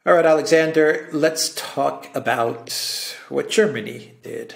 All right, Alexander, let's talk about what Germany did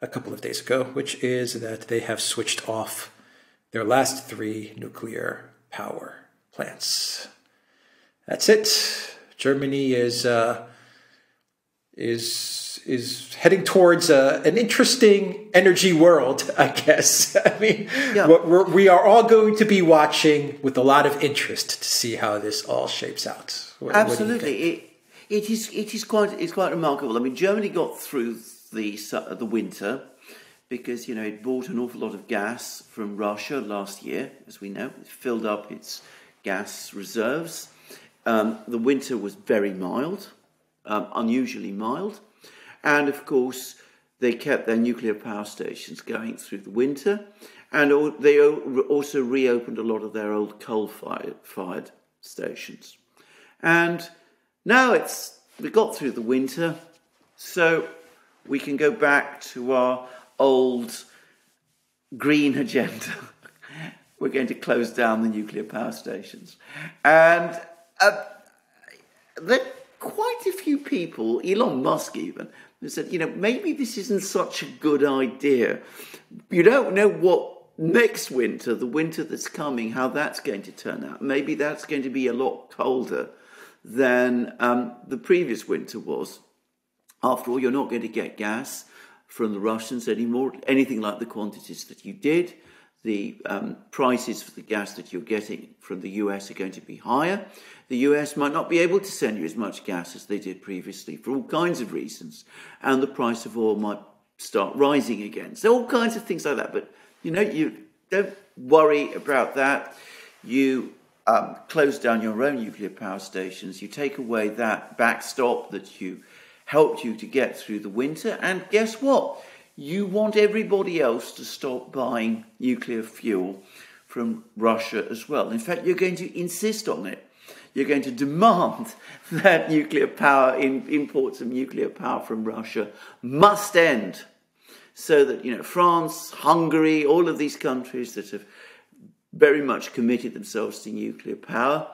a couple of days ago, which is that they have switched off their last three nuclear power plants. That's it. Germany is heading towards an interesting energy world, I guess. I mean, Yeah, we are all going to be watching with a lot of interest to see how this all shapes out. What do you think? absolutely. It is quite remarkable. I mean, Germany got through the winter because it bought an awful lot of gas from Russia last year, as we know. It filled up its gas reserves. The winter was very mild, unusually mild, and of course they kept their nuclear power stations going through the winter, and they also reopened a lot of their old coal-fired stations. And now we got through the winter, so we can go back to our old green agenda. We're going to close down the nuclear power stations. And there are quite a few people, Elon Musk even, who said, maybe this isn't such a good idea. You don't know what next winter, the winter that's coming, how that's going to turn out. Maybe that's going to be a lot colder than the previous winter was. After all, you're not going to get gas from the Russians anymore, anything like the quantities that you did. The prices for the gas that you're getting from the US are going to be higher. The US might not be able to send you as much gas as they did previously for all kinds of reasons. And the price of oil might start rising again. So all kinds of things like that. But, you don't worry about that. You close down your own nuclear power stations. You take away that backstop that helped you to get through the winter. And guess what? You want everybody else to stop buying nuclear fuel from Russia as well. In fact, you're going to insist on it. You're going to demand that nuclear power, imports of nuclear power from Russia must end. So that, France, Hungary, all of these countries that have very much committed themselves to nuclear power,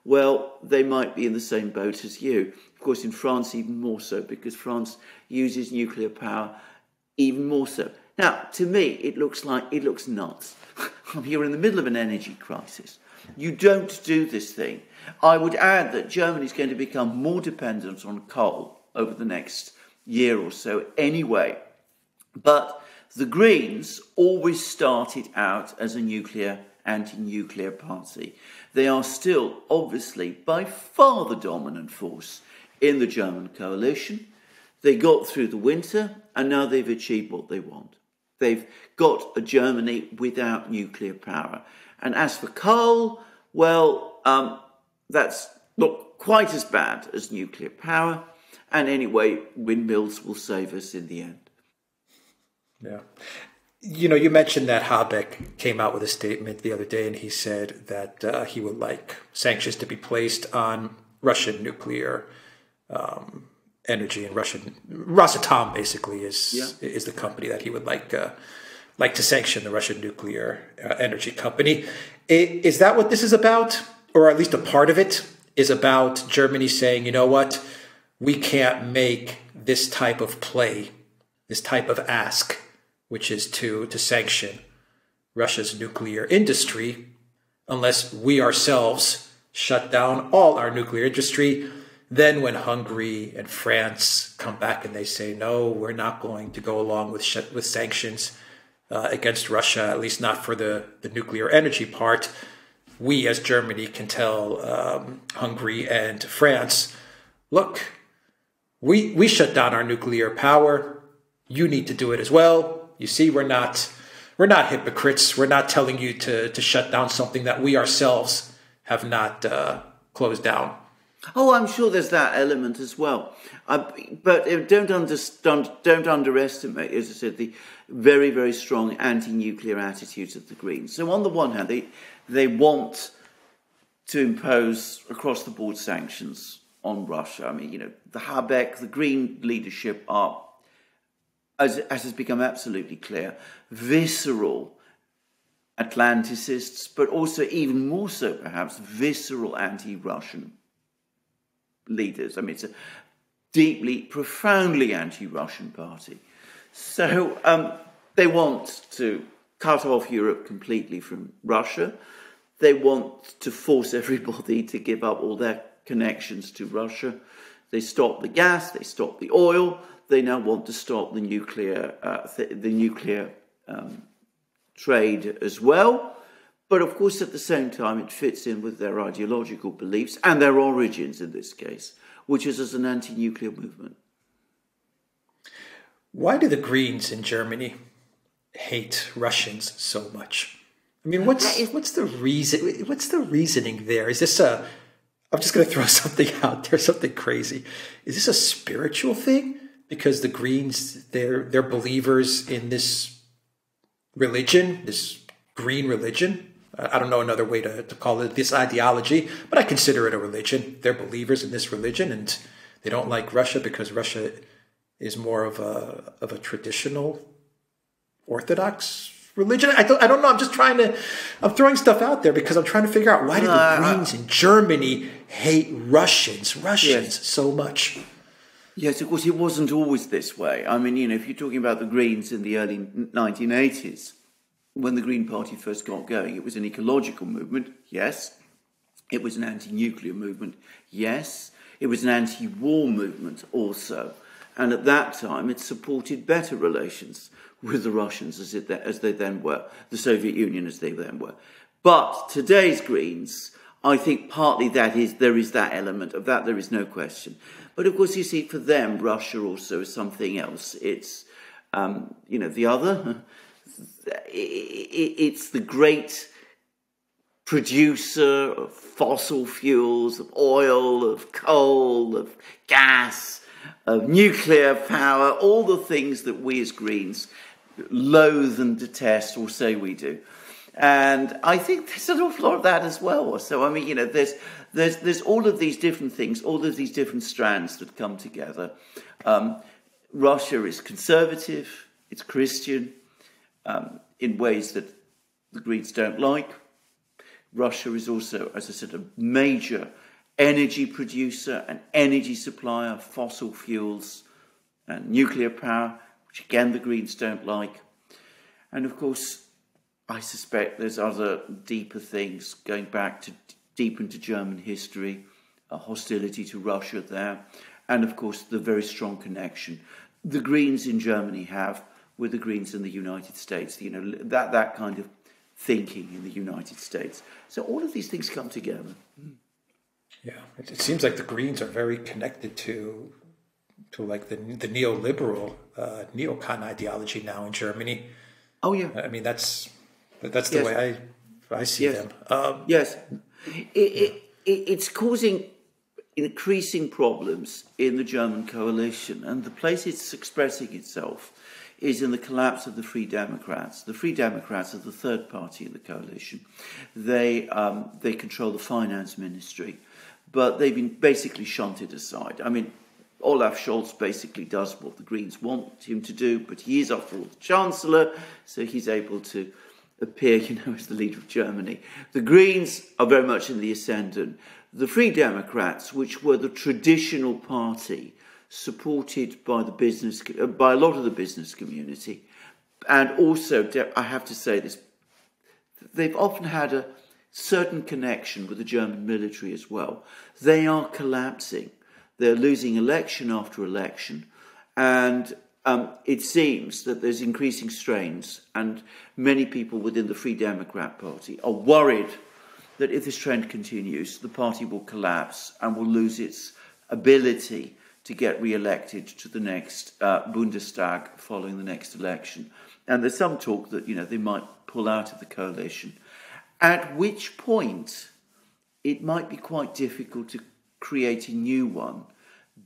well, they might be in the same boat as you. Of course, in France, even more so, because France uses nuclear power even more so. Now, to me, it looks nuts. You're in the middle of an energy crisis. You don't do this thing. I would add that Germany is going to become more dependent on coal over the next year or so anyway. But the Greens always started out as a anti-nuclear party. They are still, obviously, by far the dominant force in the German coalition. They got through the winter, and now they've achieved what they want. They've got a Germany without nuclear power. And as for coal, well, that's not quite as bad as nuclear power. And anyway, windmills will save us in the end. Yeah. You mentioned that Habeck came out with a statement the other day, and he said that he would like sanctions to be placed on Russian nuclear energy, and Rosatom basically is the company that he would like to sanction, the Russian nuclear energy company. Is that what this is about, or at least a part of it is about Germany saying, you know what, we can't make this type of play, this type of ask, which is to sanction Russia's nuclear industry, unless we ourselves shut down all our nuclear industry. Then when Hungary and France come back and they say, no, we're not going to go along with sanctions against Russia, at least not for the nuclear energy part, we as Germany can tell Hungary and France, look, we shut down our nuclear power. You need to do it as well. You see, we're not hypocrites. We're not telling you to shut down something that we ourselves have not closed down. Oh, I'm sure there's that element as well. But don't underestimate, as I said, the very, very strong anti-nuclear attitudes of the Greens. So on the one hand, they want to impose across-the-board sanctions on Russia. I mean, the Habeck, the Green leadership are, as has become absolutely clear, visceral Atlanticists, but also even more so, perhaps, visceral anti-Russian leaders. I mean, it's a deeply, profoundly anti-Russian party. So they want to cut off Europe completely from Russia. They want to force everybody to give up all their connections to Russia. They stop the gas, they stop the oil. They now want to stop the nuclear trade as well. But of course, at the same time, it fits in with their ideological beliefs and their origins in this case, which is as an anti-nuclear movement. Why do the Greens in Germany hate Russians so much? I mean, what's the reason? What's the reasoning there? Is this a? I'm just going to throw something out there, something crazy. Is this a spiritual thing? Because the Greens, they're believers in this religion, this green religion. I don't know another way to call it, this ideology, but I consider it a religion. They're believers in this religion, and they don't like Russia because Russia is more of a traditional Orthodox religion. I don't know. I'm throwing stuff out there because I'm trying to figure out why do the Greens in Germany hate Russians so much? Yes, of course, it wasn't always this way. I mean, if you're talking about the Greens in the early 1980s, when the Green Party first got going, it was an ecological movement, yes. It was an anti-nuclear movement, yes. It was an anti-war movement also. And at that time, it supported better relations with the Russians as they then were, the Soviet Union as they then were. But today's Greens, I think partly there is that element of that, there is no question. But of course, you see, for them, Russia also is something else. It's, the other. It's the great producer of fossil fuels, of oil, of coal, of gas, of nuclear power, all the things that we as Greens loathe and detest, or say we do. And I think there's an awful lot of that as well. So, I mean, there's all of these different things, all of these different strands that come together. Russia is conservative, it's Christian, in ways that the Greens don't like. Russia is also, as I said, a major energy producer, an energy supplier, fossil fuels and nuclear power, which again the Greens don't like. And of course, I suspect there's other deeper things going back to deep into German history, a hostility to Russia there, and of course the very strong connection the Greens in Germany have with the Greens in the United States, that kind of thinking in the United States. So all of these things come together. Yeah, it seems like the Greens are very connected to like the neoliberal, neocon ideology now in Germany. Oh yeah, I mean that's the way I see them. Yes, it's causing increasing problems in the German coalition, and the place it's expressing itself is in the collapse of the Free Democrats. The Free Democrats are the third party in the coalition. They control the finance ministry, but they've been basically shunted aside. I mean, Olaf Scholz basically does what the Greens want him to do, but he is, after all, the Chancellor, so he's able to appear, as the leader of Germany. The Greens are very much in the ascendant. The Free Democrats, which were the traditional party supported by by a lot of the business community, and also, I have to say this, they've often had a certain connection with the German military as well. They are collapsing. They're losing election after election, and it seems that there's increasing strains, and many people within the Free Democrat Party are worried that if this trend continues, the party will collapse and will lose its ability to get re-elected to the next Bundestag following the next election. And there's some talk that, they might pull out of the coalition, at which point it might be quite difficult to create a new one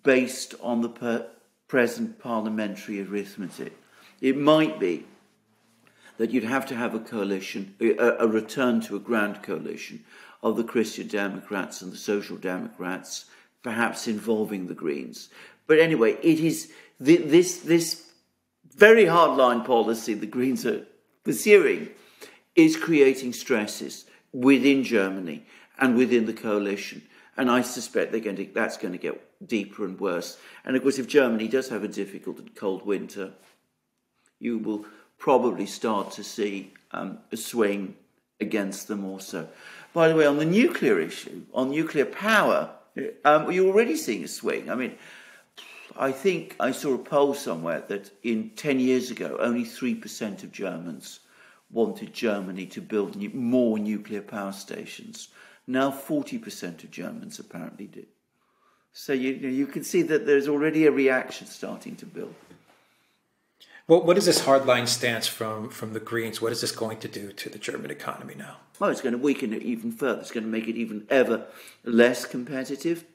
based on the present parliamentary arithmetic. It might be that you'd have to have a coalition, a return to a grand coalition of the Christian Democrats and the Social Democrats, perhaps involving the Greens. But anyway, it is this very hardline policy the Greens are pursuing is creating stresses within Germany and within the coalition. And I suspect that's going to get deeper and worse. And of course, if Germany does have a difficult and cold winter, you will probably start to see a swing against them also. By the way, on the nuclear issue, on nuclear power, you're already seeing a swing. I mean, I think I saw a poll somewhere that 10 years ago, only 3% of Germans wanted Germany to build more nuclear power stations. Now 40% of Germans apparently do. So you can see that there's already a reaction starting to build. Well, what is this hardline stance from the Greens? What is this going to do to the German economy now? Well, it's going to weaken it even further. It's going to make it even ever less competitive.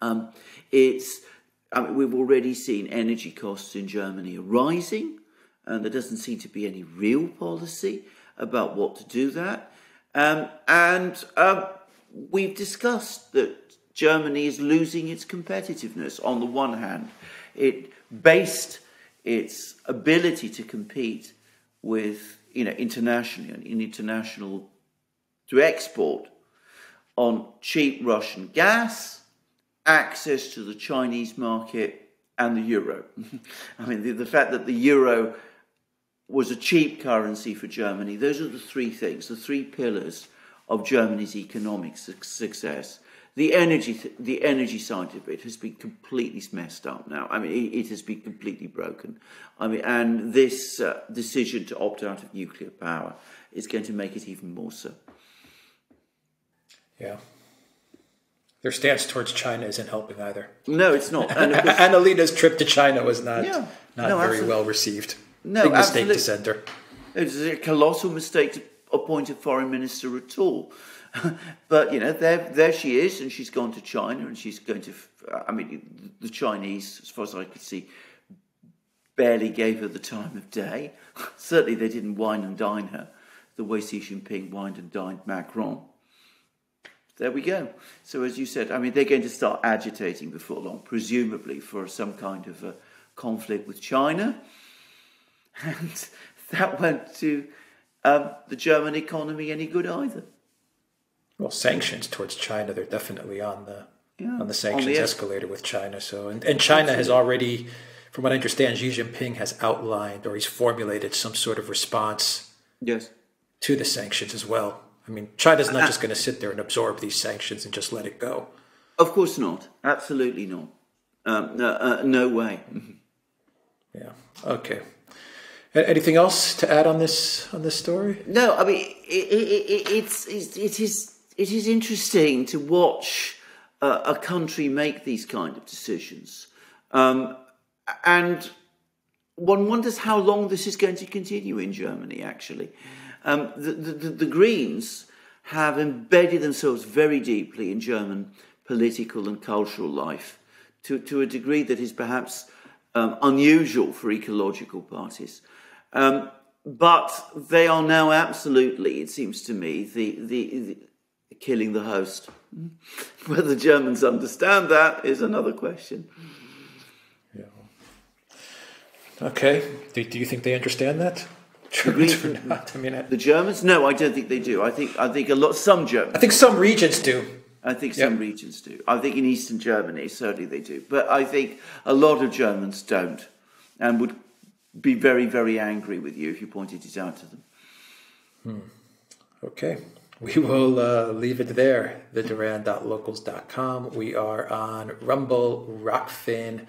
We've already seen energy costs in Germany are rising, and there doesn't seem to be any real policy about what to do that. We've discussed that Germany is losing its competitiveness. On the one hand, it based its ability to compete with, internationally and international to export on cheap Russian gas, access to the Chinese market, and the euro. I mean, the fact that the euro was a cheap currency for Germany, those are the three things, the three pillars of Germany's economic success. The energy side of it has been completely messed up now. I mean, it has been completely broken. I mean, and this decision to opt out of nuclear power is going to make it even more so. Yeah. Their stance towards China isn't helping either. No, it's not. And Annalina's trip to China was not very absolutely. well received. No, big mistake absolutely. to send her. It was a colossal mistake to appoint a foreign minister at all. But, there she is, and she's gone to China, and she's going to... the Chinese, as far as I could see, barely gave her the time of day. Certainly they didn't wine and dine her the way Xi Jinping wined and dined Macron. There we go. So as you said, they're going to start agitating before long, presumably for some kind of a conflict with China. And that won't do the German economy any good either. Well, sanctions towards China, they're definitely on the sanctions escalator with China. So and China has already, from what I understand, Xi Jinping has outlined or he's formulated some sort of response to the sanctions as well. I mean, China's not just going to sit there and absorb these sanctions and just let it go. Of course not. Absolutely not. No way. Yeah. Okay. Anything else to add on this story? No. It is interesting to watch a country make these kind of decisions, and one wonders how long this is going to continue in Germany. Actually. The Greens have embedded themselves very deeply in German political and cultural life to a degree that is perhaps unusual for ecological parties. But they are now absolutely, it seems to me, the killing the host. Whether the Germans understand that is another question. Yeah. Okay. Do you think they understand that? Germans or not? The Germans? No, I don't think they do. I think some Germans. I think some regions do. I think some regions do. I think in Eastern Germany, certainly they do. But I think a lot of Germans don't and would be very, very angry with you if you pointed it out to them. Okay. We will leave it there. TheDuran.locals.com. We are on Rumble, Rockfin,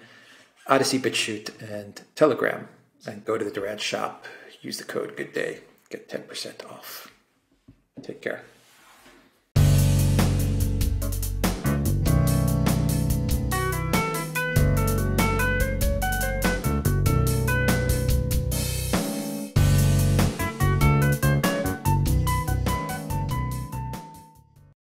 Odyssey, BitChute, and Telegram. And go to the Duran shop. Use the code GOODDAY. Get 10% off. Take care.